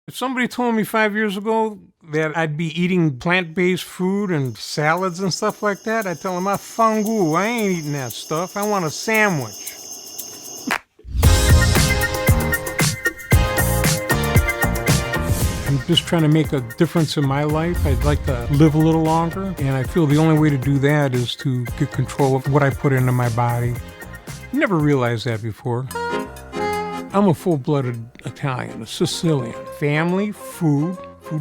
If somebody told me 5 years ago that I'd be eating plant-based food and salads and stuff like that, I'd tell them, fungu, I ain't eating that stuff. I want a sandwich. I'm just trying to make a difference in my life. I'd like to live a little longer, and I feel the only way to do that is to get control of what I put into my body. Never realized that before. I'm a full-blooded Italian, a Sicilian. Family, food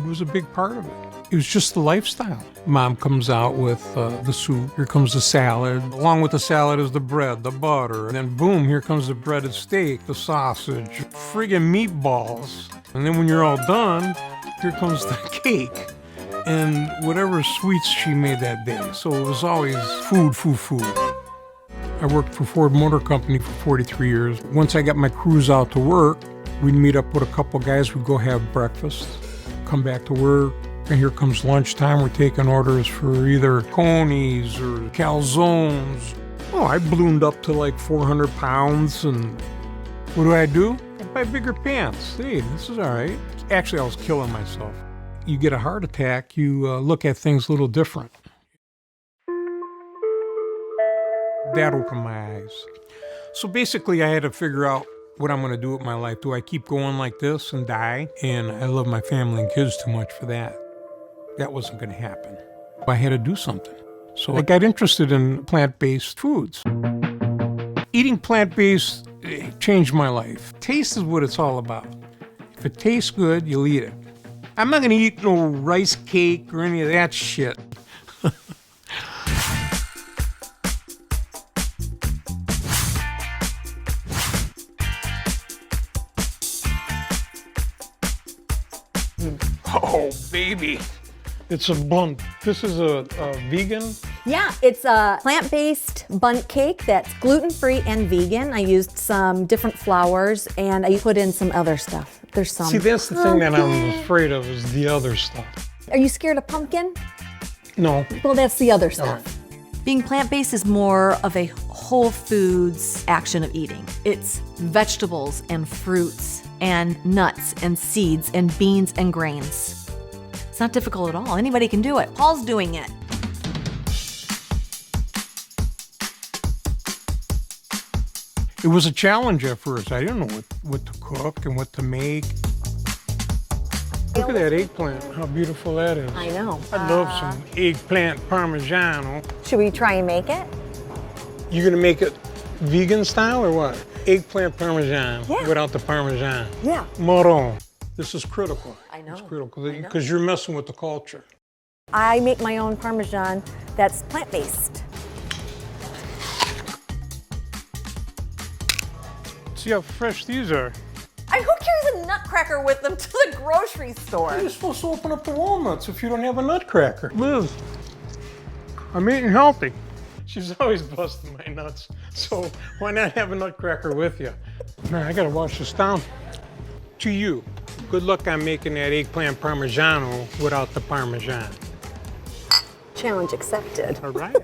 was a big part of it. It was just the lifestyle. Mom comes out with the soup. Here comes the salad. Along with the salad is the bread, the butter. And then boom, here comes the breaded steak, the sausage, friggin' meatballs. And then when you're all done, here comes the cake and whatever sweets she made that day. So it was always food. I worked for Ford Motor Company for 43 years. Once I got my crews out to work, we'd meet up with a couple guys, we'd go have breakfast, come back to work, and here comes lunchtime. We're taking orders for either conies or calzones. Oh, I ballooned up to like 400 pounds, and what do? I buy bigger pants. Hey, this is all right. Actually, I was killing myself. You get a heart attack, you look at things a little different. That opened my eyes. So basically, I had to figure out what I'm going to do with my life. Do I keep going like this and die? And I love my family and kids too much for that. That wasn't going to happen. I had to do something. So I got interested in plant-based foods. Eating plant-based changed my life. Taste is what it's all about. If it tastes good, you'll eat it. I'm not going to eat no rice cake or any of that shit. Oh, baby. It's a bun. This is a vegan? Yeah, it's a plant-based bundt cake that's gluten-free and vegan. I used some different flours and I put in some other stuff. There's some. See, that's the thing that I'm afraid of is the other stuff. Are you scared of pumpkin? No. Well, that's the other stuff. Right. Being plant-based is more of a whole foods action of eating. It's vegetables and fruits and nuts and seeds and beans and grains. It's not difficult at all. Anybody can do it. Paul's doing it. It was a challenge at first. I didn't know what to cook and what to make. Look at that eggplant, how beautiful that is. I know. I love some eggplant parmigiano. Should we try and make it? You're gonna make it vegan style or what? Eggplant parmesan Yeah. without the parmesan. Yeah. Moron. This is critical. I know. It's critical because you're messing with the culture. I make my own Parmesan that's plant-based. See how fresh these are. Who carries a nutcracker with them to the grocery store? You're supposed to open up the walnuts if you don't have a nutcracker. Liz, I'm eating healthy. She's always busting my nuts, so why not have a nutcracker with you? Man, I gotta wash this down. To you, good luck on making that eggplant parmigiano without the parmesan. Challenge accepted. All right.